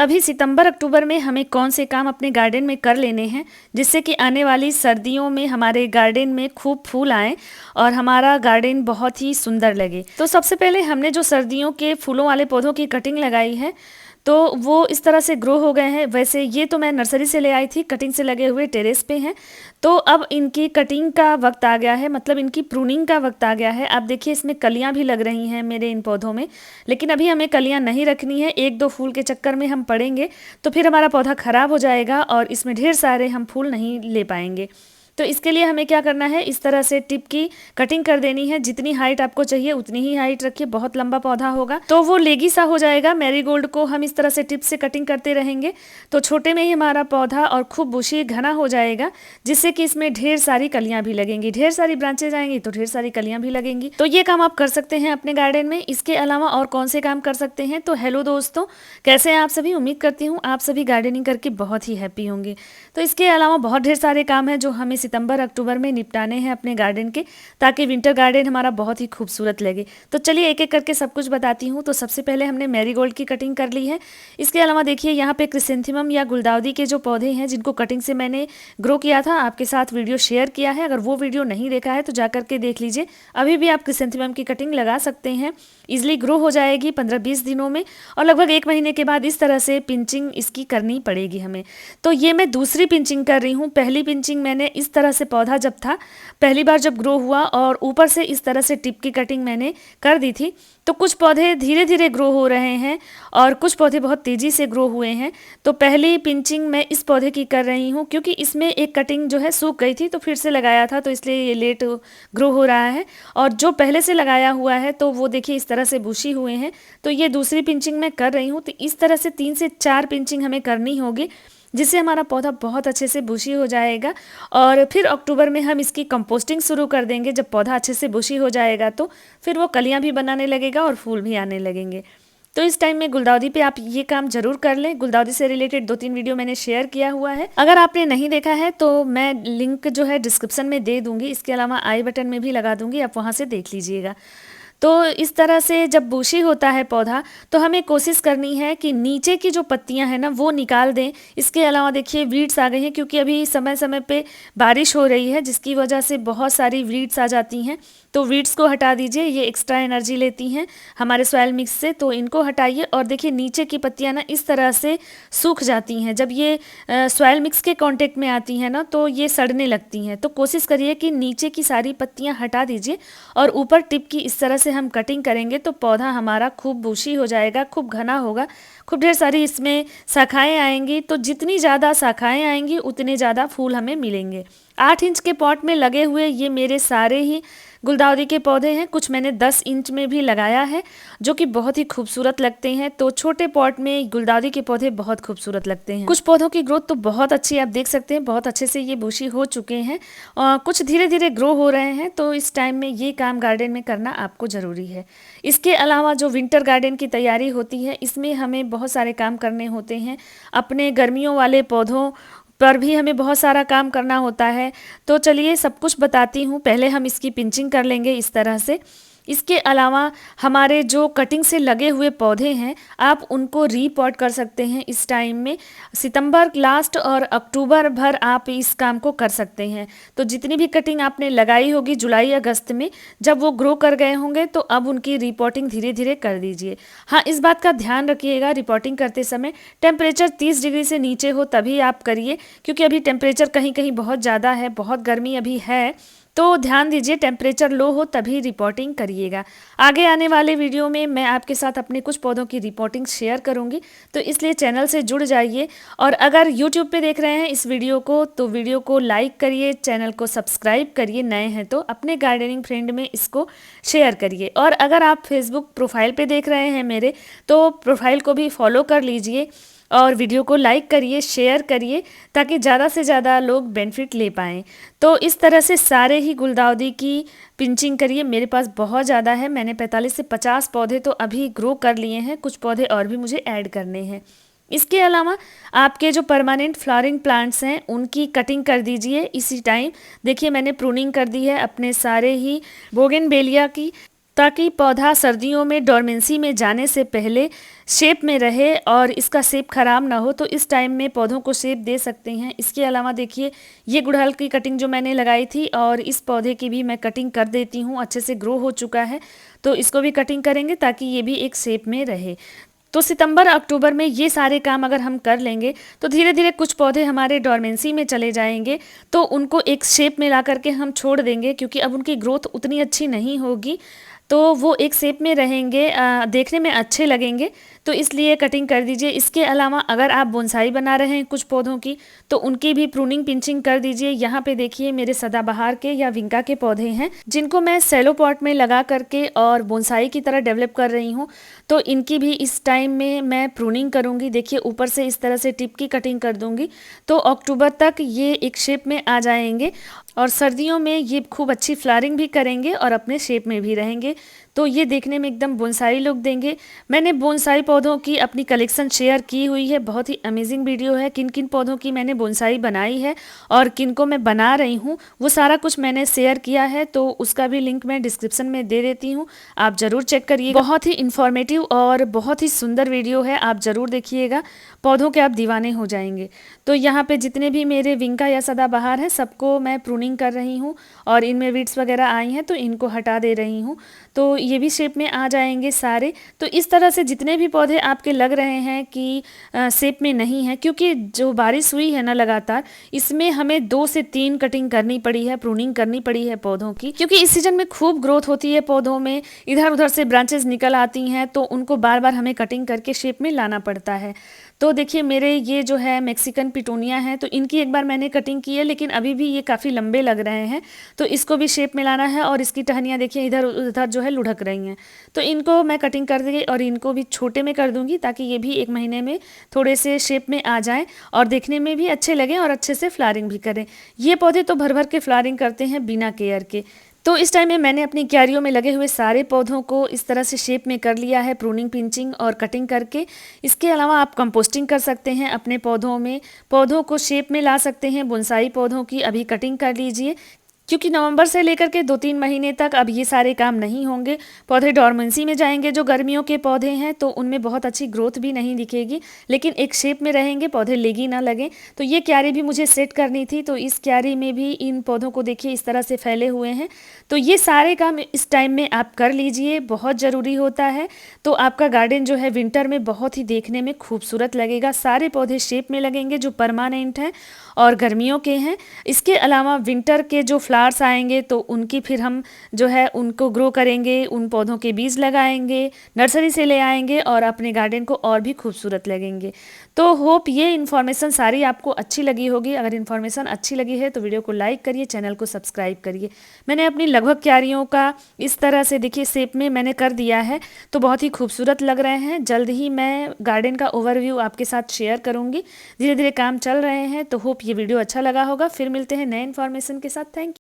अभी सितंबर अक्टूबर में हमें कौन से काम अपने गार्डन में कर लेने हैं जिससे कि आने वाली सर्दियों में हमारे गार्डन में खूब फूल आएँ और हमारा गार्डन बहुत ही सुंदर लगे। तो सबसे पहले हमने जो सर्दियों के फूलों वाले पौधों की कटिंग लगाई है तो वो इस तरह से ग्रो हो गए हैं। वैसे ये तो मैं नर्सरी से ले आई थी, कटिंग से लगे हुए टेरेस पे हैं। तो अब इनकी कटिंग का वक्त आ गया है, मतलब इनकी प्रूनिंग का वक्त आ गया है। आप देखिए इसमें कलियां भी लग रही हैं मेरे इन पौधों में, लेकिन अभी हमें कलियां नहीं रखनी है। एक दो फूल के चक्कर में हम पड़ेंगे तो फिर हमारा पौधा खराब हो जाएगा और इसमें ढेर सारे हम फूल नहीं ले पाएंगे। तो इसके लिए हमें क्या करना है, इस तरह से टिप की कटिंग कर देनी है। जितनी हाइट आपको चाहिए उतनी ही हाइट रखिए, बहुत लंबा पौधा होगा तो वो लेगी सा हो जाएगा। मैरीगोल्ड को हम इस तरह से टिप से कटिंग करते रहेंगे तो छोटे में ही हमारा पौधा और खूब बुशी घना हो जाएगा, जिससे कि इसमें ढेर सारी कलियां भी लगेंगी, ढेर सारी ब्रांचेज आएंगी तो ढेर सारी कलियां भी लगेंगी। तो ये काम आप कर सकते हैं अपने गार्डन में। इसके अलावा और कौन से काम कर सकते हैं, तो हेलो दोस्तों, कैसे हैं आप सभी। उम्मीद करती हूँ आप सभी गार्डनिंग करके बहुत ही हैप्पी होंगे। तो इसके अलावा बहुत ढेर सारे काम हैं जो हमें सितंबर अक्टूबर में निपटाने हैं अपने गार्डन के, ताकि विंटर गार्डन हमारा बहुत ही खूबसूरत लगे। तो चलिए एक एक करके सब कुछ बताती हूँ। तो सबसे पहले हमने मैरीगोल्ड की कटिंग कर ली है। इसके अलावा देखिए यहाँ पे क्रिसेंथेमम या गुलदाउदी के जो पौधे हैं जिनको कटिंग से मैंने ग्रो किया था, आपके साथ वीडियो शेयर किया है। अगर वो वीडियो नहीं देखा है तो जाकर के देख लीजिए। अभी भी आप क्रिसेंथेमम की कटिंग लगा सकते हैं, ईजिली ग्रो हो जाएगी 15-20 दिनों में। और लगभग 1 महीने के बाद इस तरह से पिंचिंग इसकी करनी पड़ेगी हमें। तो ये मैं दूसरी पिंचिंग कर रही हूँ। पहली पिंचिंग मैंने इस तरह से पौधा जब था पहली बार जब ग्रो हुआ और ऊपर से इस तरह से टिप की कटिंग मैंने कर दी थी, तो कुछ पौधे धीरे धीरे ग्रो हो रहे हैं और कुछ पौधे बहुत तेज़ी से ग्रो हुए हैं। तो पहली पिंचिंग मैं इस पौधे की कर रही हूँ क्योंकि इसमें एक कटिंग जो है सूख गई थी तो फिर से लगाया था, तो इसलिए ये लेट ग्रो हो रहा है। और जो पहले से लगाया हुआ है तो वो देखिए इस तरह से बुशी हुए हैं। तो ये दूसरी पिंचिंग मैं कर रही हूँ। तो इस तरह से 3 से 4 पिंचिंग हमें करनी होगी, जिससे हमारा पौधा बहुत अच्छे से बुशी हो जाएगा। और फिर अक्टूबर में हम इसकी कंपोस्टिंग शुरू कर देंगे। जब पौधा अच्छे से बुशी हो जाएगा तो फिर वो कलियां भी बनाने लगेगा और फूल भी आने लगेंगे। तो इस टाइम में गुलदाउदी पे आप ये काम जरूर कर लें। गुलदाउदी से रिलेटेड 2-3 वीडियो मैंने शेयर किया हुआ है, अगर आपने नहीं देखा है तो मैं लिंक जो है डिस्क्रिप्शन में दे दूंगी। इसके अलावा आई बटन में भी लगा दूंगी, आप वहाँ से देख लीजिएगा। तो इस तरह से जब बुशी होता है पौधा तो हमें कोशिश करनी है कि नीचे की जो पत्तियां हैं ना वो निकाल दें। इसके अलावा देखिए वीड्स आ गई हैं क्योंकि अभी समय समय पे बारिश हो रही है, जिसकी वजह से बहुत सारी वीड्स आ जाती हैं। तो वीड्स को हटा दीजिए, ये एक्स्ट्रा एनर्जी लेती हैं हमारे सॉइल मिक्स से, तो इनको हटाइए। और देखिए नीचे की पत्तियां ना इस तरह से सूख जाती हैं। जब ये सॉइल मिक्स के कांटेक्ट में आती हैं ना तो ये सड़ने लगती हैं। तो कोशिश करिए कि नीचे की सारी पत्तियां हटा दीजिए और ऊपर टिप की इस तरह से हम कटिंग करेंगे तो पौधा हमारा खूब बुशी हो जाएगा, खूब घना होगा, खूब ढेर सारी इसमें शाखाएं आएंगी। तो जितनी ज़्यादा शाखाएं आएंगी उतने ज़्यादा फूल हमें मिलेंगे। 8 इंच के पॉट में लगे हुए ये मेरे सारे ही गुलदाउदी के पौधे हैं। कुछ मैंने 10 इंच में भी लगाया है जो कि बहुत ही खूबसूरत लगते हैं। तो छोटे पॉट में गुलदाउदी के पौधे बहुत खूबसूरत लगते हैं। कुछ पौधों की ग्रोथ तो बहुत अच्छी, आप देख सकते हैं, बहुत अच्छे से ये बुशी हो चुके हैं और कुछ धीरे धीरे ग्रो हो रहे हैं। तो इस टाइम में ये काम गार्डन में करना आपको ज़रूरी है। इसके अलावा जो विंटर गार्डन की तैयारी होती है इसमें हमें बहुत सारे काम करने होते हैं। अपने गर्मियों वाले पौधों पर भी हमें बहुत सारा काम करना होता है। तो चलिए सब कुछ बताती हूँ। पहले हम इसकी पिंचिंग कर लेंगे इस तरह से। इसके अलावा हमारे जो कटिंग से लगे हुए पौधे हैं आप उनको रीपॉट कर सकते हैं इस टाइम में। सितंबर लास्ट और अक्टूबर भर आप इस काम को कर सकते हैं। तो जितनी भी कटिंग आपने लगाई होगी जुलाई अगस्त में, जब वो ग्रो कर गए होंगे तो अब उनकी रिपोर्टिंग धीरे धीरे कर दीजिए। हाँ, इस बात का ध्यान रखिएगा रिपोर्टिंग करते समय टेम्परेचर 30 डिग्री से नीचे हो तभी आप करिए, क्योंकि अभी टेम्परेचर कहीं कहीं बहुत ज़्यादा है, बहुत गर्मी अभी है। तो ध्यान दीजिए टेम्परेचर लो हो तभी रिपोर्टिंग करिएगा। आगे आने वाले वीडियो में मैं आपके साथ अपने कुछ पौधों की रिपोर्टिंग शेयर करूंगी, तो इसलिए चैनल से जुड़ जाइए। और अगर यूट्यूब पे देख रहे हैं इस वीडियो को तो वीडियो को लाइक करिए, चैनल को सब्सक्राइब करिए, नए हैं तो अपने गार्डनिंग फ्रेंड में इसको शेयर करिए। और अगर आप फेसबुक प्रोफाइल पे देख रहे हैं मेरे, तो प्रोफाइल को भी फॉलो कर लीजिए और वीडियो को लाइक करिए, शेयर करिए, ताकि ज़्यादा से ज़्यादा लोग बेनिफिट ले पाएँ। तो इस तरह से सारे ही गुलदाउदी की पिंचिंग करिए। मेरे पास बहुत ज़्यादा है, मैंने 45 से 50 पौधे तो अभी ग्रो कर लिए हैं, कुछ पौधे और भी मुझे ऐड करने हैं। इसके अलावा आपके जो परमानेंट फ्लावरिंग प्लांट्स हैं उनकी कटिंग कर दीजिए इसी टाइम। देखिए मैंने प्रूनिंग कर दी है अपने सारे ही बोगनवेलिया की। ताकि पौधा सर्दियों में डोरमेंसी में जाने से पहले शेप में रहे और इसका शेप ख़राब ना हो। तो इस टाइम में पौधों को शेप दे सकते हैं। इसके अलावा देखिए ये गुड़हल की कटिंग जो मैंने लगाई थी और इस पौधे की भी मैं कटिंग कर देती हूँ। अच्छे से ग्रो हो चुका है तो इसको भी कटिंग करेंगे ताकि ये भी एक शेप में रहे। तो सितंबर अक्टूबर में ये सारे काम अगर हम कर लेंगे तो धीरे धीरे कुछ पौधे हमारे डोरमेंसी में चले जाएंगे, तो उनको एक शेप में ला करके हम छोड़ देंगे क्योंकि अब उनकी ग्रोथ उतनी अच्छी नहीं होगी, तो वो एक शेप में रहेंगे, देखने में अच्छे लगेंगे। तो इसलिए कटिंग कर दीजिए। इसके अलावा अगर आप बोनसाई बना रहे हैं कुछ पौधों की तो उनकी भी प्रूनिंग पिंचिंग कर दीजिए। यहाँ पे देखिए मेरे सदाबहार के या विंका के पौधे हैं जिनको मैं सेलो पॉट में लगा करके और बोनसाई की तरह डेवलप कर रही हूँ। तो इनकी भी इस टाइम में मैं प्रूनिंग करूँगी। देखिए ऊपर से इस तरह से टिप की कटिंग कर दूँगी तो अक्टूबर तक ये एक शेप में आ जाएंगे और सर्दियों में ये खूब अच्छी फ्लावरिंग भी करेंगे और अपने शेप में भी रहेंगे। तो ये देखने में एकदम बोनसाई लुक देंगे। मैंने बोनसाई पौधों की अपनी कलेक्शन शेयर की हुई है, बहुत ही अमेजिंग वीडियो है। किन किन पौधों की मैंने बोनसाई बनाई है और किन को मैं बना रही हूँ वो सारा कुछ मैंने शेयर किया है, तो उसका भी लिंक मैं डिस्क्रिप्शन में दे देती हूँ, आप ज़रूर चेक करिएगा। बहुत ही इन्फॉर्मेटिव और बहुत ही सुंदर वीडियो है, आप ज़रूर देखिएगा, पौधों के आप दीवाने हो जाएंगे। तो यहाँ पे जितने भी मेरे विंका या सदाबहार हैं सबको मैं प्रूनिंग कर रही हूँ और इनमें वीड्स वगैरह आई हैं तो इनको हटा दे रही हूँ, तो ये भी शेप में आ जाएंगे सारे। तो इस तरह से जितने भी पौधे आपके लग रहे हैं कि शेप में नहीं है, क्योंकि जो बारिश हुई है ना लगातार, इसमें हमें 2 से 3 कटिंग करनी पड़ी है, प्रूनिंग करनी पड़ी है पौधों की, क्योंकि इस सीजन में खूब ग्रोथ होती है पौधों में, इधर उधर से ब्रांचेस निकल आती हैं तो उनको बार बार हमें कटिंग करके शेप में लाना पड़ता है। तो देखिए मेरे ये जो है मैक्सिकन पिटूनिया है तो इनकी एक बार मैंने कटिंग की है, लेकिन अभी भी ये काफ़ी लंबे लग रहे हैं तो इसको भी शेप में लाना है। और इसकी टहनियाँ देखिए इधर उधर जो है लुढ़क रही हैं, तो इनको मैं कटिंग कर दूँगी और इनको भी छोटे में कर दूँगी ताकि ये भी 1 महीने में थोड़े से शेप में आ जाएँ और देखने में भी अच्छे लगें और अच्छे से फ्लावरिंग भी करें। ये पौधे तो भर भर के फ्लावरिंग करते हैं बिना केयर के। तो इस टाइम में मैंने अपनी क्यारियों में लगे हुए सारे पौधों को इस तरह से शेप में कर लिया है, प्रूनिंग पिंचिंग और कटिंग करके। इसके अलावा आप कंपोस्टिंग कर सकते हैं अपने पौधों में, पौधों को शेप में ला सकते हैं। बोनसाई पौधों की अभी कटिंग कर लीजिए, क्योंकि नवंबर से लेकर के 2-3 महीने तक अब ये सारे काम नहीं होंगे, पौधे डोरमेंसी में जाएंगे। जो गर्मियों के पौधे हैं तो उनमें बहुत अच्छी ग्रोथ भी नहीं दिखेगी, लेकिन एक शेप में रहेंगे, पौधे लेगी ना लगे। तो ये क्यारी भी मुझे सेट करनी थी, तो इस क्यारी में भी इन पौधों को देखिए इस तरह से फैले हुए हैं। तो ये सारे काम इस टाइम में आप कर लीजिए, बहुत ज़रूरी होता है। तो आपका गार्डन जो है विंटर में बहुत ही देखने में खूबसूरत लगेगा, सारे पौधे शेप में लगेंगे जो परमानेंट हैं और गर्मियों के हैं। इसके अलावा विंटर के जो फ्लावर्स आएंगे तो उनकी फिर हम जो है उनको ग्रो करेंगे, उन पौधों के बीज लगाएंगे, नर्सरी से ले आएंगे और अपने गार्डन को और भी खूबसूरत लगेंगे। तो होप ये इन्फॉर्मेशन सारी आपको अच्छी लगी होगी। अगर इन्फॉर्मेशन अच्छी लगी है तो वीडियो को लाइक करिए, चैनल को सब्सक्राइब करिए। मैंने अपनी लगभग क्यारियों का इस तरह से देखिए शेप में मैंने कर दिया है, तो बहुत ही खूबसूरत लग रहे हैं। जल्द ही मैं गार्डन का ओवरव्यू आपके साथ शेयर करूँगी। धीरे धीरे काम चल रहे हैं, तो होप ये वीडियो अच्छा लगा होगा। फिर मिलते हैं नए इन्फॉर्मेशन के साथ। Thank you.